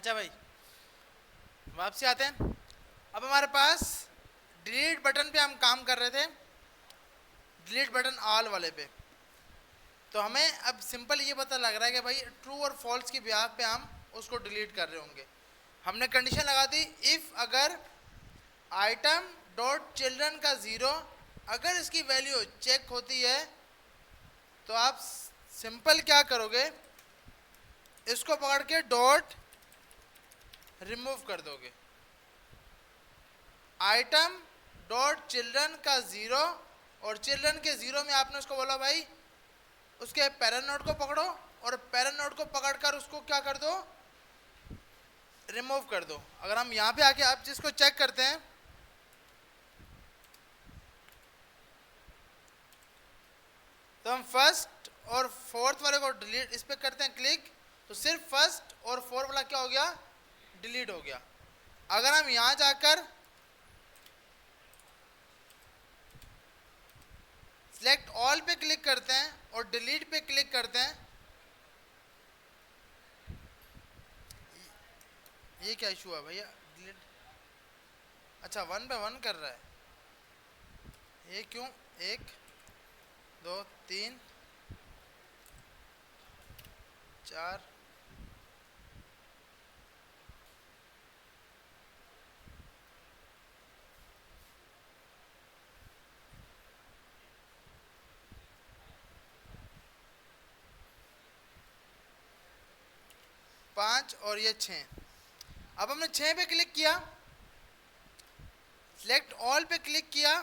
अच्छा भाई, वापसी आते हैं। अब हमारे पास डिलीट बटन पे हम काम कर रहे थे, डिलीट बटन ऑल वाले पे। तो हमें अब सिंपल ये पता लग रहा है कि भाई ट्रू और फॉल्स की ब्याह पे हम उसको डिलीट कर रहे होंगे। हमने कंडीशन लगा दी, इफ अगर आइटम डॉट चिल्ड्रन का 0 अगर इसकी वैल्यू चेक होती है तो आप सिंपल क्या करोगे, इसको पकड़ के डॉट रिमूव कर दोगे। आइटम डॉट चिल्ड्रन का 0 और चिल्ड्रन के 0 में आपने उसको बोला भाई उसके पैरेंट नोड को पकड़ो और पैरेंट नोड को पकड़कर उसको क्या कर दो, रिमूव कर दो। अगर हम यहाँ पे आके आप जिसको चेक करते हैं तो हम फर्स्ट और फोर्थ वाले को डिलीट इस पे करते हैं क्लिक, तो सिर्फ फर्स्ट और फोर्थ वाला क्या हो गया, डिलीट हो गया। अगर हम यहाँ जाकर सिलेक्ट ऑल पे क्लिक करते हैं और डिलीट पे क्लिक करते हैं, ये क्या इशू है भैया, डिलीट, अच्छा 1 पे 1 कर रहा है, ये क्यों, 1 2 3 4 5 और ये 6। अब हमने 6 पे क्लिक किया, सिलेक्ट ऑल पे क्लिक किया।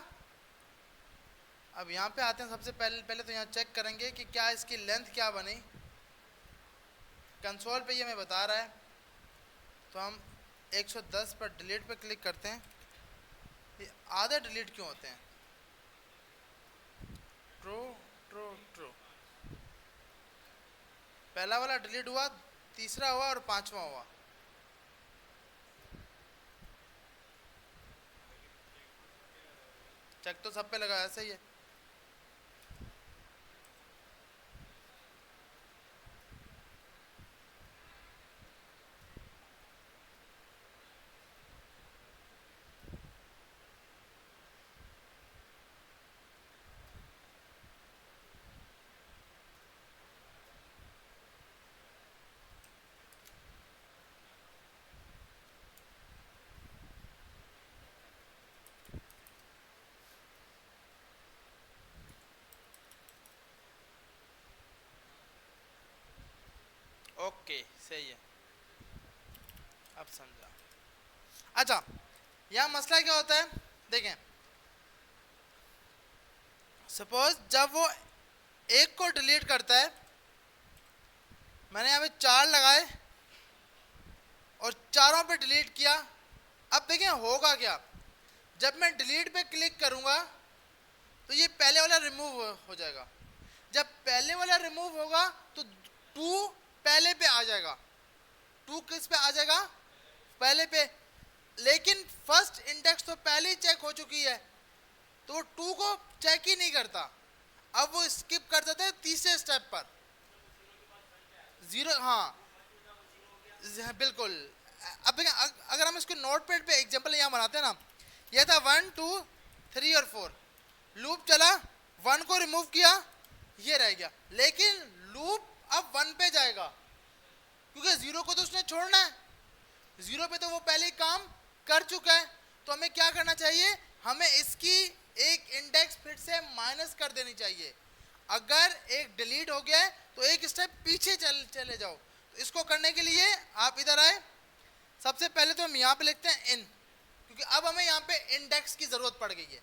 अब यहाँ पे आते हैं, सबसे पहले तो यहाँ चेक करेंगे कि क्या इसकी लेंथ क्या बनी। कंसोल पे ये हमें बता रहा है, तो हम 110 पर डिलीट पे क्लिक करते हैं। ये आधे डिलीट क्यों होते हैं, ट्रू ट्रू ट्रू, पहला वाला डिलीट हुआ, तीसरा हुआ और पांचवा हुआ। चेक तो सब पे लगा, ऐसा ही है। ओके सही है, अब समझा। अच्छा, यहाँ मसला क्या होता है, देखें, सपोज जब वो एक को डिलीट करता है, मैंने यहाँ पे 4 लगाए और चारों पे डिलीट किया। अब देखें होगा क्या, जब मैं डिलीट पे क्लिक करूंगा तो ये पहले वाला रिमूव हो जाएगा। जब पहले वाला रिमूव होगा तो 2 पहले पे आ जाएगा। 2 किस पे आ जाएगा, पहले पे। लेकिन फर्स्ट इंडेक्स तो पहले ही चेक हो चुकी है, तो वो 2 को चेक ही नहीं करता। अब वो स्किप कर देते हैं तीसरे स्टेप पर, 0, हाँ बिल्कुल। अब देखिए, अगर हम इसको नोटपैड पे एग्जांपल यहाँ बनाते हैं ना, ये था 1 2 3 और 4, लूप चला, 1 को रिमूव किया, ये रह गया। लेकिन लूप अब 1 पे जाएगा क्योंकि 0 को तो उसने छोड़ना है, 0 पे तो वो पहले ही काम कर चुका है। तो हमें क्या करना चाहिए, हमें इसकी एक इंडेक्स फिर से माइनस कर देनी चाहिए। अगर एक डिलीट हो गया है तो एक स्टेप पीछे चले जाओ। तो इसको करने के लिए आप इधर आए, सबसे पहले तो हम यहाँ पे लिखते हैं इन, क्योंकि अब हमें यहाँ पे इंडेक्स की जरूरत पड़ गई है।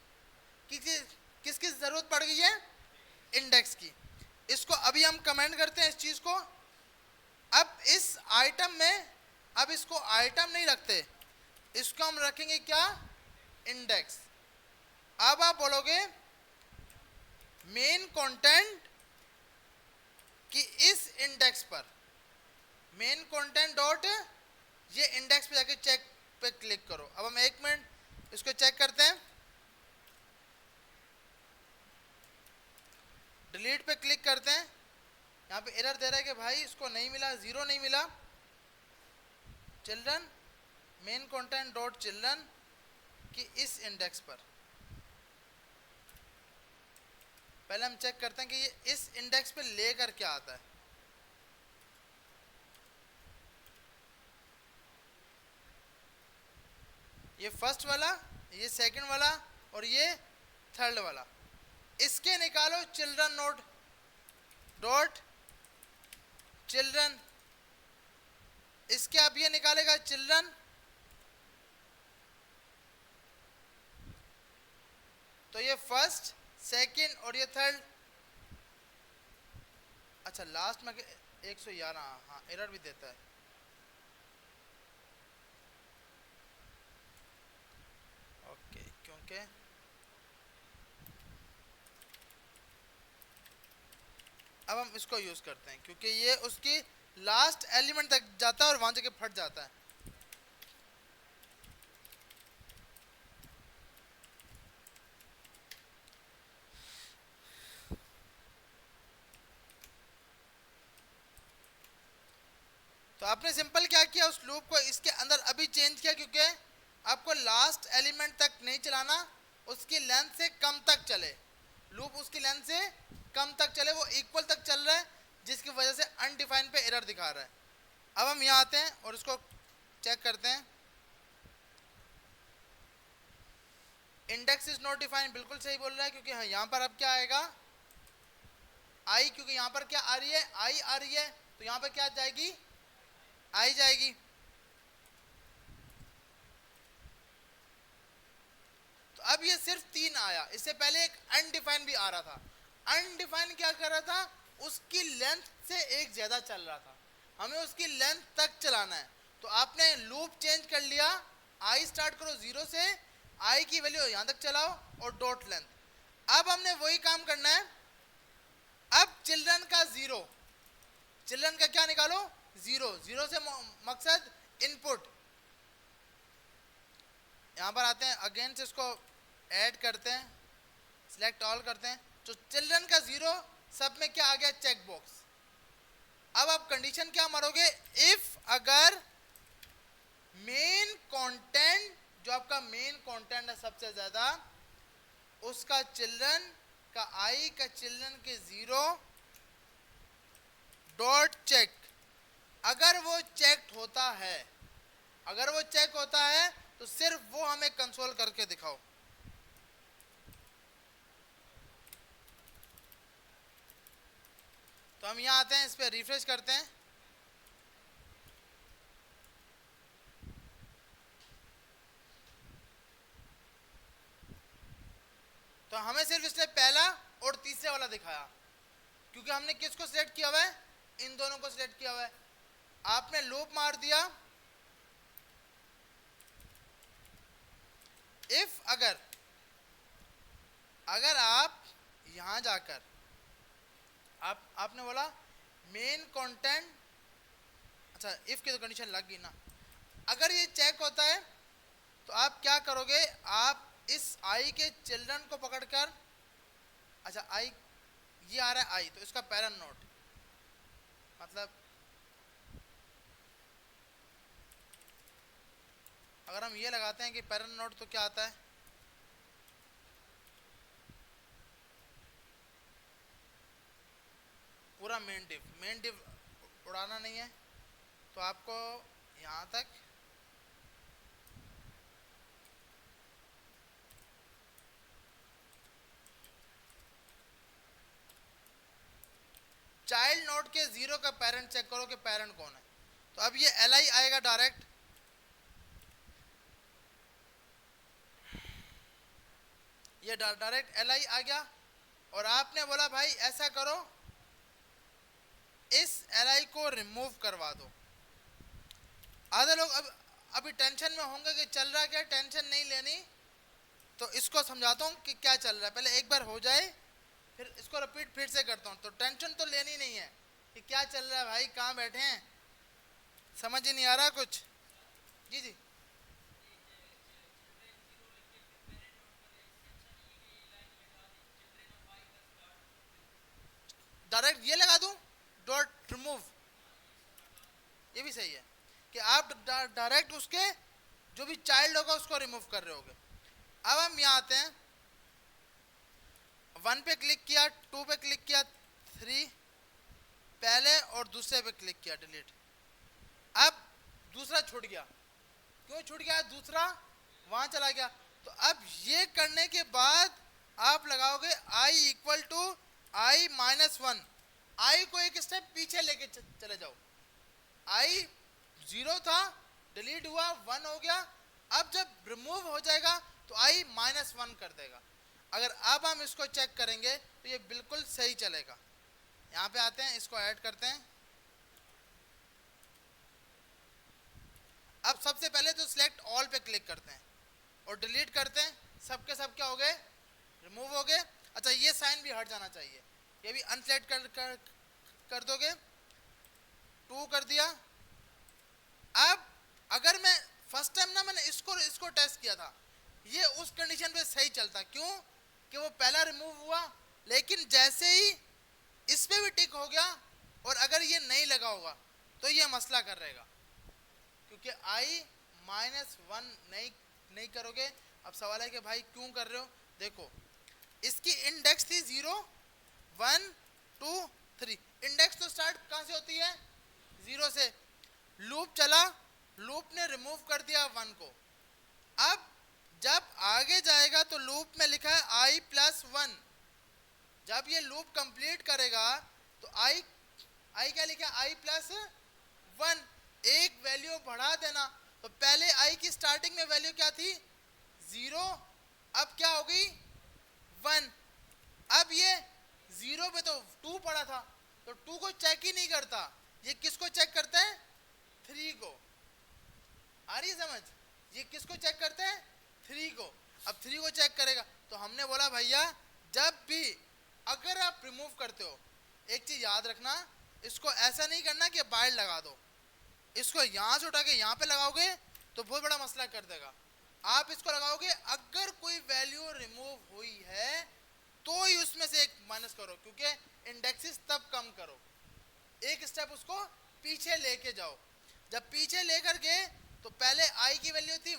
किसकी जरूरत पड़ गई है, इंडेक्स की। इसको अभी हम कमेंट करते हैं इस चीज को। अब इस आइटम में, अब इसको आइटम नहीं रखते, इसको हम रखेंगे क्या, इंडेक्स। अब आप बोलोगे मेन कंटेंट कि इस इंडेक्स पर, मेन कंटेंट डॉट ये इंडेक्स पे जाके चेक पे क्लिक करो। अब हम 1 मिनट इसको चेक करते हैं, डिलीट पे क्लिक करते हैं, यहाँ पे एरर दे रहा है कि भाई इसको नहीं मिला, 0 नहीं मिला। Children main content dot children कि इस इंडेक्स पर, पहले हम चेक करते हैं कि ये इस इंडेक्स पे लेकर क्या आता है। ये फर्स्ट वाला, ये सेकंड वाला और ये थर्ड वाला, इसके निकालो चिल्ड्रन नोड डॉट चिल्ड्रन, इसके अब ये निकालेगा चिल्ड्रन, तो ये फर्स्ट सेकंड और ये थर्ड। अच्छा लास्ट में 111, हाँ एरर भी देता है। ओके क्योंकि अब हम इसको यूज करते हैं क्योंकि ये उसकी लास्ट एलिमेंट तक जाता है और वहां जाके फट जाता है। तो आपने सिंपल क्या किया, उस लूप को इसके अंदर अभी चेंज किया क्योंकि आपको लास्ट एलिमेंट तक नहीं चलाना, उसकी लेंथ से कम तक चले, लूप उसकी लेंथ से कम तक चले, वो इक्वल तक चल रहा है जिसकी वजह से अनडिफाइंड पे एरर दिखा रहा है। अब हम यहाँ आते हैं और इसको चेक करते हैं। इंडेक्स इज नॉट डिफाइंड, बिल्कुल सही बोल रहा है क्योंकि हाँ यहाँ पर अब क्या आएगा आई, क्योंकि यहाँ पर क्या आ रही है आई आ रही है, तो यहाँ पर क्या जाएगी आई जाएगी। तो अब ये सिर्फ 3 आया, इससे पहले एक अनडिफाइंड भी आ रहा था। अनडिफाइंड क्या कर रहा था, उसकी लेंथ से एक ज्यादा चल रहा था, हमें उसकी लेंथ तक चलाना है। तो आपने लूप चेंज कर लिया, आई स्टार्ट करो 0 से, आई की वैल्यू यहां तक चलाओ और डॉट लेंथ। अब हमने वही काम करना है, अब चिल्ड्रन का 0, चिल्ड्रन का क्या निकालो 0, 0 से मकसद इनपुट। यहां पर आते हैं अगेन से इसको ऐड करते हैं, सिलेक्ट ऑल करते हैं, तो चिल्ड्रन का 0 सब में क्या आ गया चेक बॉक्स। अब आप कंडीशन क्या मारोगे, इफ अगर मेन कंटेंट, जो आपका मेन कंटेंट है सबसे ज्यादा, उसका चिल्ड्रन का आई का चिल्ड्रन के 0 डॉट चेक, अगर वो चेक होता है, अगर वो चेक होता है तो सिर्फ वो हमें कंसोल करके दिखाओ। तो हम यहां आते हैं, इस पे रिफ्रेश करते हैं, तो हमें सिर्फ इसने पहला और तीसरे वाला दिखाया क्योंकि हमने किसको सिलेक्ट किया हुआ है, इन दोनों को सिलेक्ट किया हुआ है। आपने लूप मार दिया, इफ अगर आप यहां जाकर आपने बोला मेन कंटेंट, अच्छा इफ की तो कंडीशन लग गई ना, अगर ये चेक होता है तो आप क्या करोगे, आप इस आई के चिल्ड्रन को पकड़कर, अच्छा आई ये आ रहा है आई, तो इसका पैरेंट नोड, मतलब अगर हम ये लगाते हैं कि पैरेंट नोड तो क्या आता है, पूरा मेन डिव उड़ाना नहीं है, तो आपको यहां तक चाइल्ड नोड के 0 का पेरेंट चेक करो कि पेरेंट कौन है। तो अब ये एल आई आएगा डायरेक्ट, ये डायरेक्ट एल आई आ गया, और आपने बोला भाई ऐसा करो इस एल आई को रिमूव करवा दो। आधे लोग अब अभी टेंशन में होंगे कि चल रहा क्या, टेंशन नहीं लेनी, तो इसको समझाता हूँ कि क्या चल रहा है, पहले एक बार हो जाए फिर इसको रिपीट फिर से करता हूँ। तो टेंशन तो लेनी नहीं है कि क्या चल रहा है भाई, कहाँ बैठे हैं, समझ ही नहीं आ रहा कुछ। जी जी डायरेक्ट ये लगा दूं डॉट रिमूव, ये भी सही है कि आप डायरेक्ट उसके जो भी चाइल्ड होगा उसको रिमूव कर रहे होगे। अब हम यहाँ आते हैं, 1 पे क्लिक किया, 2 पे क्लिक किया, 3 पहले और दूसरे पे क्लिक किया, डिलीट। अब दूसरा छूट गया, क्यों छूट गया? दूसरा वहां चला गया। तो अब ये करने के बाद आप लगाओगे i equal to i minus 1, I को एक स्टेप पीछे लेके चले जाओ। i 0 था, डिलीट हुआ, 1 हो गया। अब जब रिमूव हो जाएगा तो i माइनस 1 कर देगा। अगर अब हम इसको चेक करेंगे तो ये बिल्कुल सही चलेगा। यहाँ पे आते हैं, इसको ऐड करते हैं। अब सबसे पहले तो सिलेक्ट ऑल पे क्लिक करते हैं और डिलीट करते हैं, सबके सब क्या हो गए? रिमूव हो गए। अच्छा, ये साइन भी हट जाना चाहिए, ये भी अनसेलेक्ट कर दोगे, 2 कर दिया। अब अगर मैं फर्स्ट टाइम ना मैंने इसको टेस्ट किया था, ये उस कंडीशन पे सही चलता, क्यों कि वो पहला रिमूव हुआ, लेकिन जैसे ही इस पे भी टिक हो गया और अगर ये नहीं लगा होगा तो ये मसला कर रहेगा, क्योंकि i माइनस 1 नहीं करोगे। अब सवाल है कि भाई क्यों कर रहे हो? देखो, इसकी इंडेक्स थी 0 1 2 3, इंडेक्स तो स्टार्ट कहां से होती है? 0 से। लूप चला, लूप ने रिमूव कर दिया 1 को। अब जब आगे जाएगा तो लूप में लिखा है i प्लस 1, जब ये लूप कंप्लीट करेगा तो i क्या लिखा है? i प्लस 1, एक वैल्यू बढ़ा देना। तो पहले i की स्टार्टिंग में वैल्यू क्या थी? 0, अब क्या हो गई? 1। अब ये 0 पे तो 2 पड़ा था, तो 2 को चेक ही नहीं करता, ये किसको चेक करता है? 3 को। आ रही समझ? ये किसको चेक करते हैं? 3 को। अब 3 को चेक करेगा तो हमने बोला भैया जब भी अगर आप रिमूव करते हो, एक चीज याद रखना, इसको ऐसा नहीं करना कि बाहर लगा दो, इसको यहां से उठा के यहां पे लगाओगे तो बहुत बड़ा मसला कर देगा। आप इसको लगाओगे, अगर कोई वैल्यू रिमूव हुई है तो ही उसमें से एक माइनस करो, क्योंकि इंडेक्सेस तब कम करो, एक स्टेप उसको पीछे लेके जाओ। जब पीछे लेकर गए तो पहले i की वैल्यू थी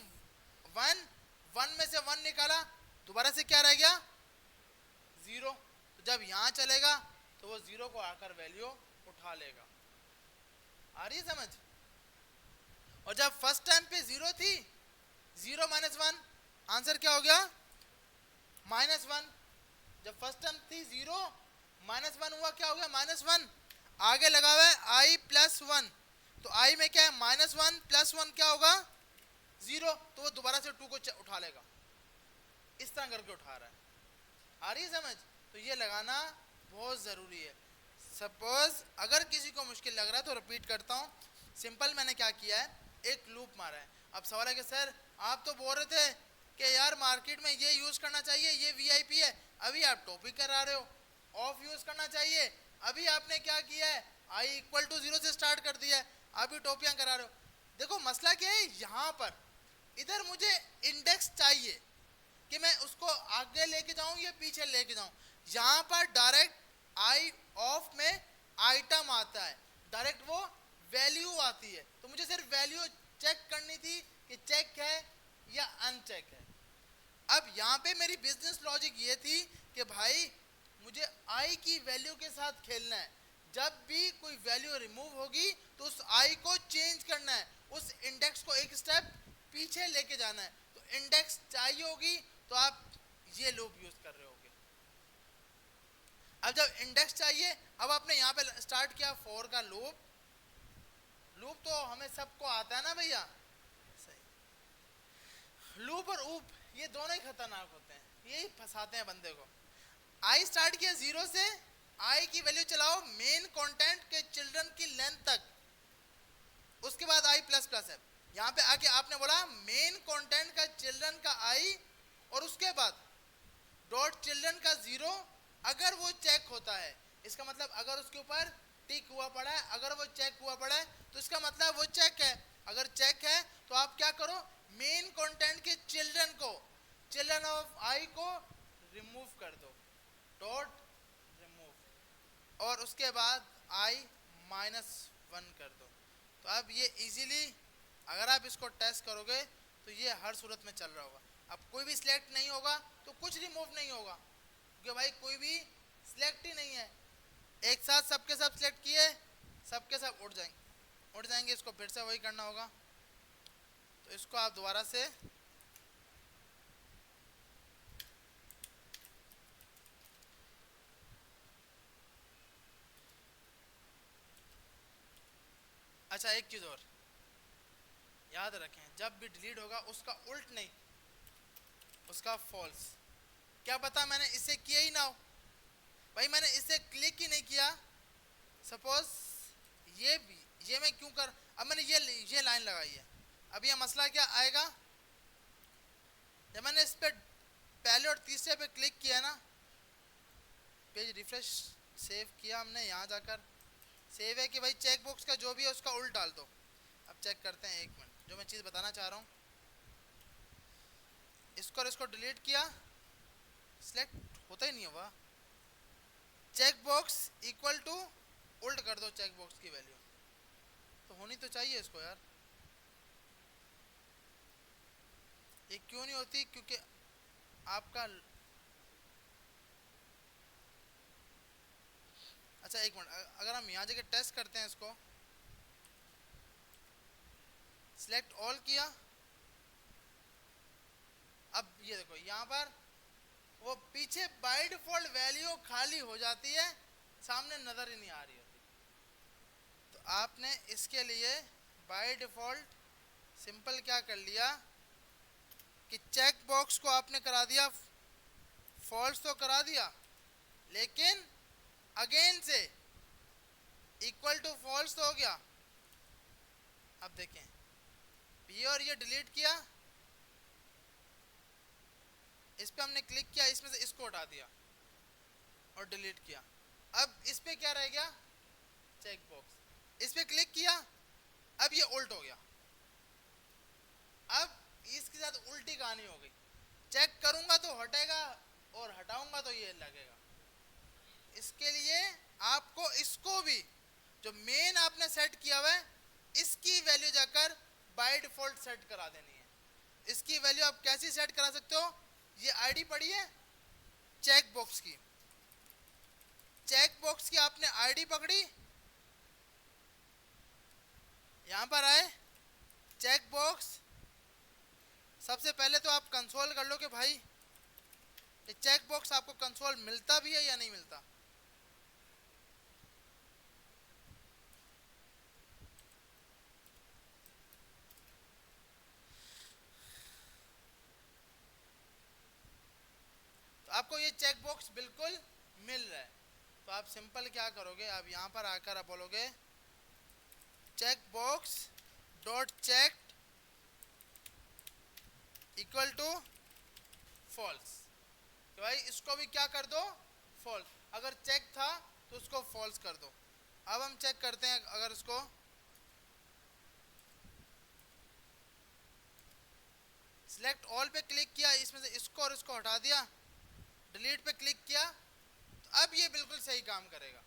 1 में से 1 निकाला, दोबारा से क्या रह गया? 0। तो जब यहां चलेगा तो वो 0 को आकर वैल्यू उठा लेगा। आ रही समझ? और जब फर्स्ट टाइम पे 0 थी, 0 माइनस 1, आंसर क्या हो गया? माइनस 1। जब फर्स्ट टाइम थी 0 माइनस 1 हुआ, क्या हो गया? माइनस 1। आगे लगा हुआ है i प्लस 1, तो i में क्या है? माइनस 1 प्लस 1 क्या होगा? 0। तो वो दोबारा से 2 को उठा लेगा, इस तरह करके उठा रहा है। आ रही है समझ? तो ये लगाना बहुत ज़रूरी है। सपोज अगर किसी को मुश्किल लग रहा है तो रिपीट करता हूँ। सिंपल मैंने क्या किया है, एक लूप मारा है। अब सवाल है कि सर आप तो बोल रहे थे कि यार मार्केट में ये यूज़ करना चाहिए, ये वीआईपी है, अभी आप टॉपिक करा रहे हो, ऑफ यूज़ करना चाहिए, अभी आपने क्या किया है? i इक्वल टू 0 से स्टार्ट कर दिया है, अभी टॉपियाँ करा रहे हो। देखो मसला क्या है, यहाँ पर इधर मुझे इंडेक्स चाहिए कि मैं उसको आगे लेके जाऊं या पीछे लेके जाऊं। यहां पर डायरेक्ट आई ऑफ में आइटम आता है, डायरेक्ट वो वैल्यू आती है, तो मुझे सिर्फ वैल्यू चेक करनी थी कि चेक है या अनचेक है। अब यहाँ पे मेरी बिजनेस लॉजिक ये थी कि भाई मुझे आई की वैल्यू के साथ खेलना है, जब भी कोई वैल्यू रिमूव होगी तो उस आई को चेंज करना है, उस इंडेक्स को एक स्टेप पीछे लेके जाना है। तो इंडेक्स चाहिए होगी तो आप ये लूप यूज कर रहे होगे। अब जब इंडेक्स चाहिए, अब आपने यहाँ पे स्टार्ट किया फॉर का लूप, लूप तो हमें सबको आता है ना भैया, सही। लूप और ऊप ये दोनों ही खतरनाक होते हैं, यही फंसाते हैं बंदे को। आई स्टार्ट किया 0 से, आई की वैल्यू चलाओ मेन कंटेंट के चिल्ड्रन की लेंथ तक, उसके बाद आई प्लस प्लस है। यहाँ पे आके आपने बोला मेन कंटेंट का चिल्ड्रन का आई और उसके बाद डॉट चिल्ड्रन का 0, अगर वो चेक होता है इसका मतलब अगर उसके ऊपर टिक हुआ पड़ा है, अगर वो चेक हुआ पड़ा है तो इसका मतलब वो चेक है। अगर चेक है तो आप क्या करो, मेन कंटेंट के चिल्ड्रन को, चिल्ड्रन ऑफ आई को रिमूव कर दो, डॉट रिमूव, और उसके बाद आई माइनस 1 कर दो। तो अब ये इजीली अगर आप इसको टेस्ट करोगे तो ये हर सूरत में चल रहा होगा। अब कोई भी सिलेक्ट नहीं होगा तो कुछ रिमूव नहीं होगा, क्योंकि भाई कोई भी सिलेक्ट ही नहीं है। एक साथ सबके सब सिलेक्ट किए, सबके सब उड़ जाएंगे। इसको फिर से वही करना होगा, तो इसको आप दोबारा से अच्छा एक चीज और याद रखें, जब भी डिलीट होगा उसका उल्ट नहीं, उसका फॉल्स। क्या पता मैंने इसे किया ही ना हो, भाई मैंने इसे क्लिक ही नहीं किया। सपोज ये मैं क्यों कर, अब मैंने ये लाइन लगाई है, अब ये मसला क्या आएगा, जब मैंने इस पे पहले और तीसरे पे क्लिक किया ना, पेज रिफ्रेश सेव किया हमने, यहाँ जाकर सेव है कि भाई चेक बॉक्स का जो भी है उसका उल्ट डाल दो। अब चेक करते हैं, एक मिनट, जो मैं चीज़ बताना चाह रहा हूँ, इसको और इसको डिलीट किया, सिलेक्ट होता ही नहीं हुआ। चेक बॉक्स इक्वल टू उल्ट कर दो चेक बॉक्स की वैल्यू, तो होनी तो चाहिए इसको यार। ये क्यों नहीं होती, क्योंकि आपका अच्छा एक मिनट, अगर हम यहाँ जाके टेस्ट करते हैं, इसको सिलेक्ट ऑल किया, अब ये देखो यहाँ पर वो पीछे बाय डिफॉल्ट वैल्यू खाली हो जाती है, सामने नजर ही नहीं आ रही होती। तो आपने इसके लिए बाय डिफॉल्ट सिंपल क्या कर लिया कि चेक बॉक्स को आपने करा दिया फॉल्स, तो करा दिया, लेकिन अगेन से इक्वल टू फॉल्स तो हो गया। अब देखें, ये और ये डिलीट किया, इस पे हमने क्लिक किया, इसमें से इसको हटा दिया और डिलीट किया। अब इस पे क्या रह गया, चेक बॉक्स, इस पे क्लिक किया, अब ये उल्ट हो गया। अब इसके साथ उल्टी कहानी हो गई, चेक करूंगा तो हटेगा और हटाऊंगा तो ये लगेगा। इसके लिए आपको इसको भी जो मेन आपने सेट किया हुआ है, इसकी वैल्यू जाकर बाय डिफॉल्ट सेट करा देनी है। इसकी वैल्यू आप कैसी सेट करा सकते हो, ये आईडी पड़ी है चेक बॉक्स की, चेक बॉक्स की आपने आईडी पकड़ी, यहां पर आए चेक बॉक्स, सबसे पहले तो आप कंसोल कर लो कि भाई ये चेक बॉक्स आपको कंसोल मिलता भी है या नहीं मिलता। तो आपको ये चेक बॉक्स बिल्कुल मिल रहा है, तो आप सिंपल क्या करोगे, आप यहां पर आकर आप बोलोगे check box dot check equal to false, तो भाई इसको भी क्या कर दो, फॉल्स। अगर चेक था तो उसको फॉल्स कर दो। अब हम चेक करते हैं, अगर इसको सिलेक्ट ऑल पे क्लिक किया, इसमें से इसको और इसको हटा दिया, डिलीट पे क्लिक किया, तो अब ये बिल्कुल सही काम करेगा,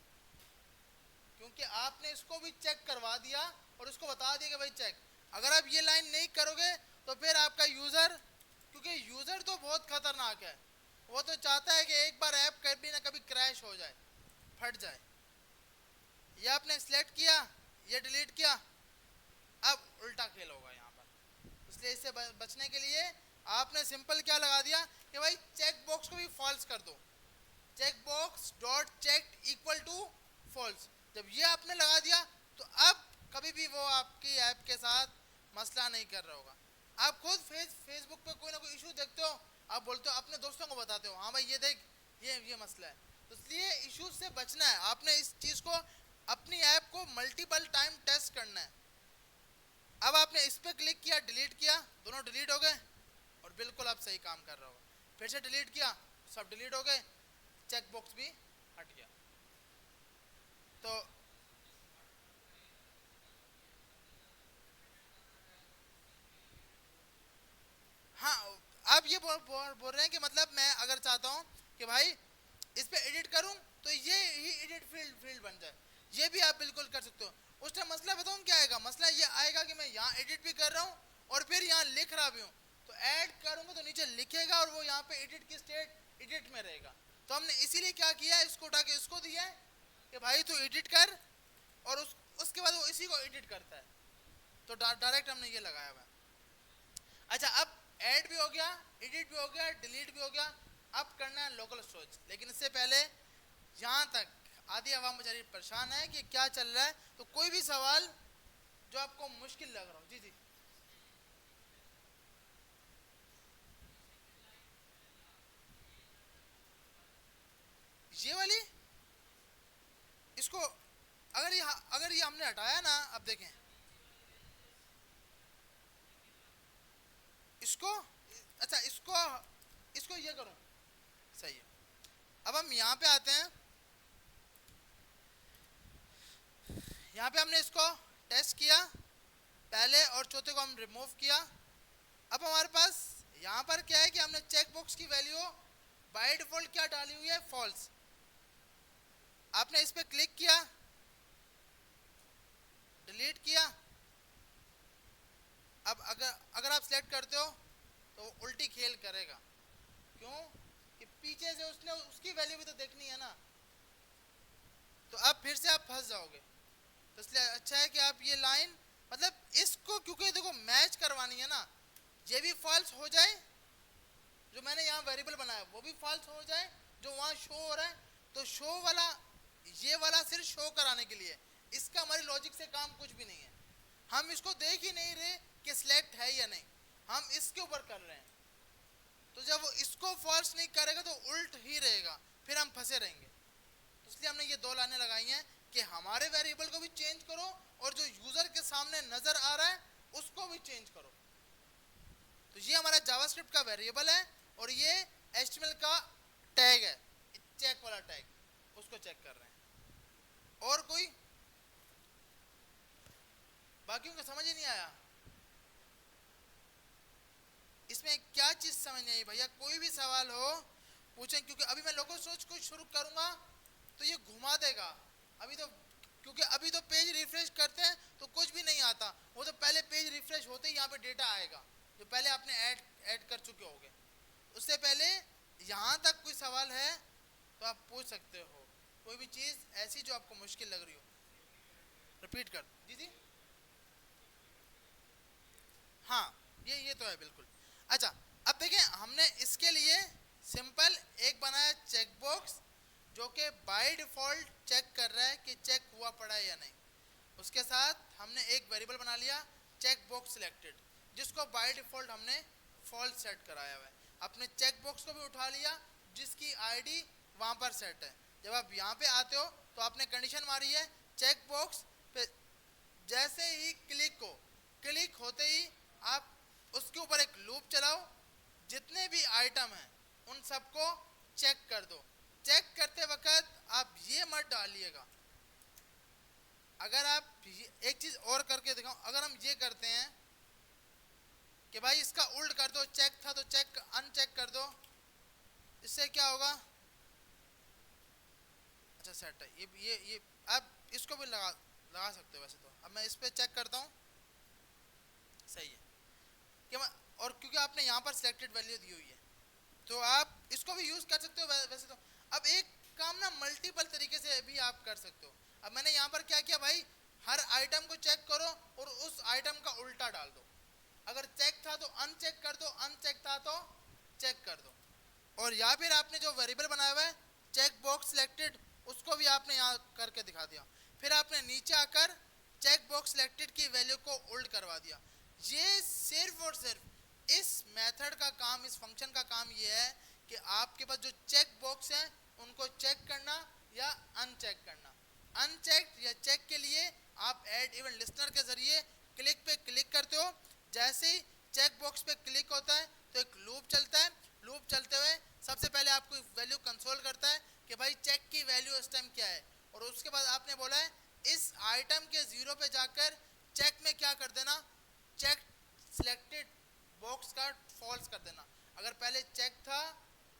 क्योंकि आपने इसको भी चेक करवा दिया और उसको बता दिया कि भाई चेक। अगर आप ये लाइन नहीं करोगे तो फिर आपका यूजर, क्योंकि यूजर तो बहुत खतरनाक है, वो तो चाहता है कि एक बार ऐप कभी ना कभी क्रैश हो जाए, फट जाए। ये आपने सिलेक्ट किया, ये डिलीट किया, अब उल्टा खेल होगा यहाँ पर। इसलिए इससे बचने के लिए आपने सिंपल क्या लगा दिया कि भाई चेक बॉक्स को भी फॉल्स कर दो, check box dot check equal to false. जब ये आपने लगा दिया तो अब कभी भी वो आपकी ऐप के साथ मसला नहीं कर रहा होगा। आप खुद फेसबुक पे कोई ना कोई इशू देखते हो, आप बोलते हो, अपने दोस्तों को बताते हो, हाँ भाई ये देख ये मसला है। तो इसलिए इश्यूज से बचना है, आपने इस चीज को अपनी ऐप को मल्टीपल टाइम टेस्ट करना है। अब आपने इस पे क्लिक किया, डिलीट किया, दोनों डिलीट हो गए और बिल्कुल आप सही काम कर रहे हो। फिर से डिलीट किया, सब डिलीट हो गए, चेक बॉक्स भी हट गया। तो हाँ, आप ये बोल रहे हैं कि मतलब मैं अगर चाहता हूँ कि भाई इस पे एडिट करूँ तो ये ही एडिट फील्ड बन जाए, ये भी आप बिल्कुल कर सकते हो। उस टाइम मसला बताऊँ क्या आएगा, मसला ये आएगा कि मैं यहाँ एडिट भी कर रहा लिख रहा भी हूँ तो ऐड करूंगा तो नीचे लिखेगा और वो यहाँ पे एडिट की स्टेट एडिट में रहेगा। तो हमने इसीलिए क्या किया, इसको उठा के इसको दिया है कि भाई तू एडिट कर, और उसके बाद वो इसी को एडिट करता है। तो डायरेक्ट हमने ये लगाया हुआ है। अच्छा, अब ऐड भी हो गया, एडिट भी हो गया, डिलीट भी हो गया, अब करना है लोकल स्टोरेज। लेकिन इससे पहले यहाँ तक आधी आवाम बेचारी परेशान है कि क्या चल रहा है, तो कोई भी सवाल जो आपको मुश्किल लग रहा हो। जी जी, ये वाली, इसको अगर ये हमने हटाया ना, अब देखें इसको, अच्छा इसको ये करूं, सही है। अब हम यहाँ पे आते हैं, यहाँ पे हमने इसको टेस्ट किया पहले और चौथे को हम रिमूव किया। अब हमारे पास यहाँ पर क्या है कि हमने चेक बॉक्स की वैल्यू बाय डिफॉल्ट क्या डाली हुई है, फॉल्स। आपने इस पे क्लिक किया, डिलीट किया। अब अगर आप सिलेक्ट करते हो तो वो उल्टी खेल करेगा। क्यों कि पीछे से उसने उसकी वैल्यू भी तो देखनी है ना, तो अब फिर से आप फंस जाओगे। तो इसलिए अच्छा है कि आप ये लाइन, मतलब इसको क्योंकि देखो मैच करवानी है ना, ये भी फॉल्स हो जाए, जो मैंने यहाँ वेरिएबल बनाया वो भी फॉल्स हो जाए, जो वहाँ शो हो रहा है। तो शो वाला, ये वाला सिर्फ शो कराने के लिए, इसका हमारी लॉजिक से काम कुछ भी नहीं है। हम इसको देख ही नहीं रहे कि सिलेक्ट है या नहीं, हम इसके ऊपर कर रहे हैं। तो जब वो इसको फॉल्स नहीं करेगा तो उल्ट ही रहेगा, फिर हम फंसे रहेंगे। तो इसलिए हमने ये दो लाइनें लगाई हैं कि हमारे वेरिएबल को भी चेंज करो और जो यूजर के सामने नजर आ रहा है उसको भी चेंज करो। तो ये हमारा जावास्क्रिप्ट का वेरिएबल है और ये एचटीएमएल का टैग है, चेक वाला टैग, उसको चेक कर रहे हैं। और कोई बाकियों को समझ ही नहीं आया, इसमें क्या चीज समझ नहीं आई भैया? कोई भी सवाल हो पूछें, क्योंकि अभी मैं लोगों सोच कुछ शुरू करूंगा तो ये घुमा देगा। अभी तो क्योंकि अभी तो पेज रिफ्रेश करते हैं तो कुछ भी नहीं आता, वो तो पहले पेज रिफ्रेश होते ही यहाँ पे डेटा आएगा जो पहले आपने ऐड कर चुके होगे। उससे पहले यहाँ तक कोई सवाल है तो आप पूछ सकते हो, कोई भी चीज ऐसी जो आपको मुश्किल लग रही हो। रिपीट कर जी जी, हाँ ये तो है बिल्कुल। अच्छा, अब देखें हमने इसके लिए सिंपल एक बनाया चेक बॉक्स जो कि बाय डिफॉल्ट चेक कर रहा है कि चेक हुआ पड़ा है या नहीं। उसके साथ हमने एक वेरिएबल बना लिया चेक बॉक्स सिलेक्टेड, जिसको बाय डिफॉल्ट हमने फॉल्स सेट कराया हुआ है। अपने चेक बॉक्स को भी उठा लिया जिसकी आईडी वहां पर सेट है। जब आप यहाँ पे आते हो तो आपने कंडीशन मारी है चेक बॉक्स पे, जैसे ही क्लिक होते ही आप उसके ऊपर एक लूप चलाओ, जितने भी आइटम हैं उन सबको चेक कर दो। चेक करते वक्त आप ये मत डालिएगा, अगर आप एक चीज और करके दिखाओ, अगर हम ये करते हैं कि भाई इसका उल्ट कर दो, चेक था तो चेक अनचेक कर दो, इससे क्या होगा? अच्छा सेट है ये अब इसको भी लगा सकते हो वैसे तो। अब मैं इस पे चेक करता हूँ, सही है कि मैं, और क्योंकि आपने यहाँ पर सिलेक्टेड वैल्यू दी हुई है तो आप इसको भी यूज कर सकते हो वैसे तो। अब एक काम ना मल्टीपल तरीके से भी आप कर सकते हो। अब मैंने यहाँ पर क्या किया भाई, हर आइटम को चेक करो और उस आइटम का उल्टा डाल दो। अगर चेक था तो अनचेक कर दो, अनचेक था तो चेक कर दो। और या फिर आपने जो वेरिएबल बनाया हुआ है चेक बॉक्स सिलेक्टेड, उसको भी आपने यहाँ करके दिखा दिया। फिर आपने नीचे आकर चेक बॉक्स सिलेक्टेड की वैल्यू को उल्ट करवा दिया। ये सिर्फ और सिर्फ इस मेथड का काम, इस फंक्शन का काम ये है कि आपके पास जो चेक बॉक्स है उनको चेक करना या अनचेक करना। अनचेक या चेक के लिए आप ऐड इवेंट लिस्टनर के जरिए क्लिक पे क्लिक करते हो। जैसे ही चेक बॉक्स पे क्लिक होता है तो एक लूप चलता है, लूप चलते हुए सबसे पहले आपको वैल्यू कंसोल करता है कि भाई चेक की वैल्यू इस टाइम क्या है, और उसके बाद आपने बोला है इस आइटम के जीरो पे जाकर चेक में क्या कर देना, चेक सिलेक्टेड बॉक्स का फॉल्स कर देना। अगर पहले चेक था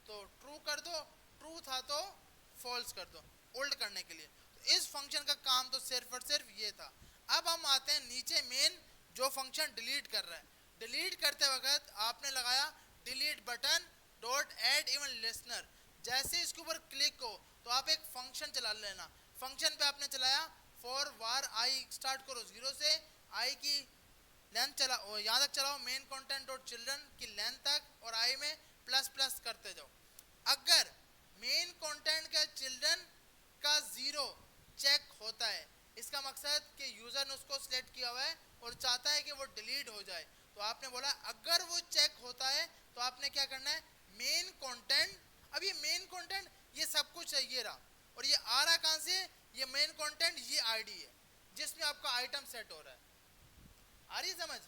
तो ट्रू कर दो, ट्रू था तो फॉल्स कर दो, उल्ट करने के लिए। तो इस फंक्शन का काम तो सिर्फ और सिर्फ ये था। अब हम आते हैं नीचे मेन जो फंक्शन डिलीट कर रहा है। डिलीट करते वक्त आपने लगाया delete button dot add even listener. जैसे इसके ऊपर क्लिक हो तो आप एक फंक्शन चला लेना। फंक्शन पे आपने चलाया फॉर वार आई, स्टार्ट करो 0 से, आई की लेंथ चला यहाँ तक चलाओ मेन कंटेंट डॉट चिल्ड्रन की लेंथ तक और आई में प्लस प्लस करते जाओ। अगर मेन कंटेंट का चिल्ड्रन का 0 चेक होता है, इसका मकसद कि यूजर ने उसको सिलेक्ट किया हुआ है और चाहता है कि वो डिलीट हो जाए, तो आपने बोला अगर वो चेक होता है तो आपने क्या करना है मेन कंटेंट। अब ये मेन कंटेंट ये सब कुछ है, ये रहा, और ये आ रहा कहां से, ये मेन कंटेंट ये आईडी है जिसमें आपका आइटम सेट हो रहा है। आ रही समझ?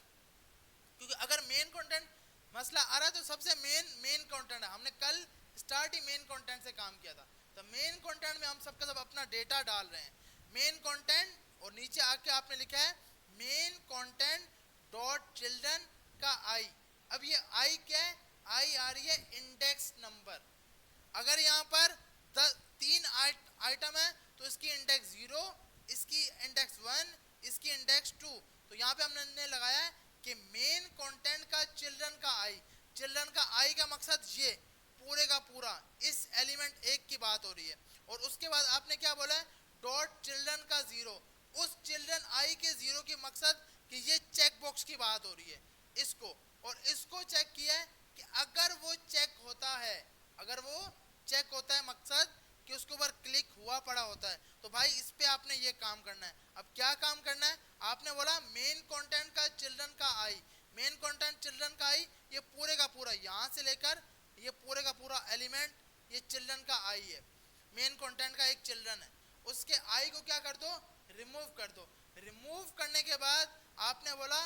क्योंकि अगर मेन कंटेंट मसला आ रहा है तो सबसे मेन कंटेंट है। हमने कल स्टार्ट ही मेन कंटेंट से काम किया था, तो मेन कंटेंट में हम सबका सब अपना डेटा डाल रहे हैं मेन कंटेंट, और नीचे आके आपने लिखा है मेन कंटेंट डॉट चिल्ड्रन का आई। अब ये आई क्या है, आई आ रही है इंडेक्स नंबर। अगर यहाँ पर 3 आइटम है तो इसकी इंडेक्स 0, इसकी इंडेक्स 1, इसकी इंडेक्स 2। तो यहाँ पे हमने लगाया है कि मेन कंटेंट का चिल्ड्रन का आई। चिल्ड्रन का आई का मकसद ये पूरे का पूरा इस एलिमेंट 1 की बात हो रही है। और उसके बाद आपने क्या बोला है डॉट चिल्ड्रन का 0, उस चिल्ड्रन आई के 0 की मकसद कि ये चेक बॉक्स की बात हो रही है इसको, और इसको चेक किया है कि अगर वो चेक होता है, अगर वो चेक होता है मकसद कि उसके ऊपर क्लिक हुआ पड़ा होता है, तो भाई इस पे आपने ये काम करना है। अब क्या काम करना है, आपने बोला मेन कंटेंट का चिल्ड्रन का आई, मेन कंटेंट चिल्ड्रन का आई, ये पूरे का पूरा यहां से लेकर ये पूरे का पूरा एलिमेंट ये चिल्ड्रन का आई है, मेन कंटेंट का एक चिल्ड्रन है, उसके आई को क्या कर दो रिमूव कर दो। रिमूव करने के बाद आपने बोला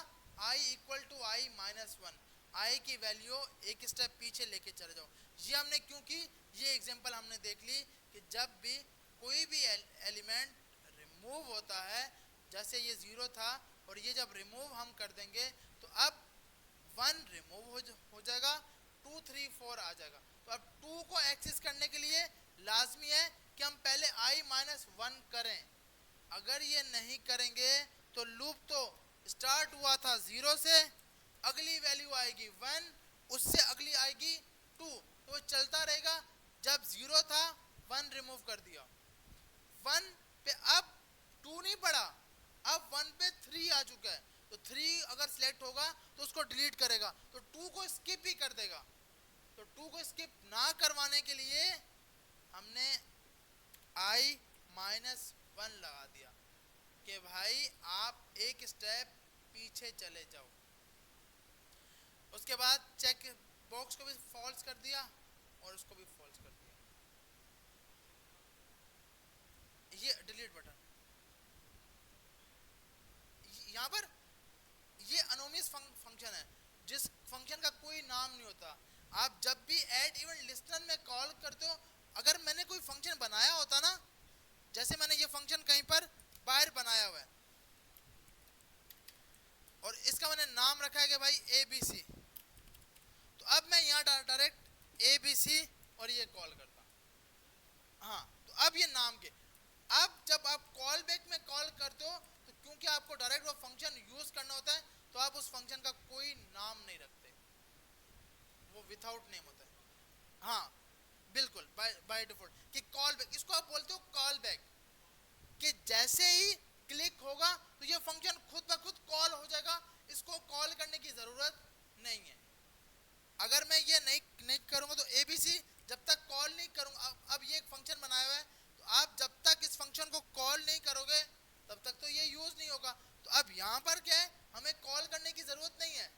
I equal to I minus 1, आई की वैल्यू एक स्टेप पीछे लेके चले जाओ। ये हमने क्यों की, ये एग्जांपल हमने देख ली कि जब भी कोई भी एलिमेंट रिमूव होता है, जैसे ये 0 था और ये जब रिमूव हम कर देंगे तो अब 1 रिमूव हो जाएगा, 2 3 4 आ जाएगा। तो अब 2 को एक्सेस करने के लिए लाजमी है कि हम पहले आई माइनस 1 करें। अगर ये नहीं करेंगे तो लूप तो स्टार्ट हुआ था 0 से, अगली वैल्यू आएगी 1, उससे अगली आएगी 2, तो वो चलता रहेगा। जब 0 था 1 रिमूव कर दिया, 1 पे अब 2 नहीं पड़ा, अब 1 पे 3 आ चुका है, तो 3 अगर सिलेक्ट होगा तो उसको डिलीट करेगा, तो 2 को स्किप ही कर देगा। तो 2 को स्किप ना करवाने के लिए हमने आई माइनस 1 लगा दिया कि भाई आप एक स्टेप पीछे चले जाओ। उसके बाद चेक बॉक्स को भी फॉल्स कर दिया और उसको भी फॉल्स कर दिया। ये डिलीट बटन, यहाँ पर ये अनोनिमस फंक्शन है जिस फंक्शन का कोई नाम नहीं होता। आप जब भी ऐड इवन लिस्टनर में कॉल करते हो, अगर मैंने कोई फंक्शन बनाया होता ना, जैसे मैंने ये फंक्शन कहीं पर बाहर बनाया हुआ है और इसका मैंने नाम रखा है कि भाई ABC, तो अब मैं यहाँ डायरेक्ट ABC और ये कॉल करता। हाँ, तो अब ये नाम के, अब जब आप कॉल बैक में कॉल करते हो तो क्योंकि आपको डायरेक्ट वो फंक्शन यूज करना होता है, तो आप उस फंक्शन का कोई नाम नहीं रखते, वो विदाउट नेम होता है। हाँ बिल्कुल, बाय डिफॉल्ट कि कॉल बैक, इसको आप बोलते हो कॉल बैक, कि जैसे ही क्लिक होगा तो ये फंक्शन खुद ब खुद कॉल हो जाएगा, इसको कॉल करने की जरूरत नहीं है। अगर मैं ये नहीं करूंगा तो ABC जब तक कॉल नहीं करूंगा, अब ये एक फंक्शन बनाया हुआ है, तो आप जब तक इस फंक्शन को कॉल नहीं करोगे तब तक तो ये यूज नहीं होगा। तो अब यहाँ पर क्या है, हमें कॉल करने की जरूरत नहीं है,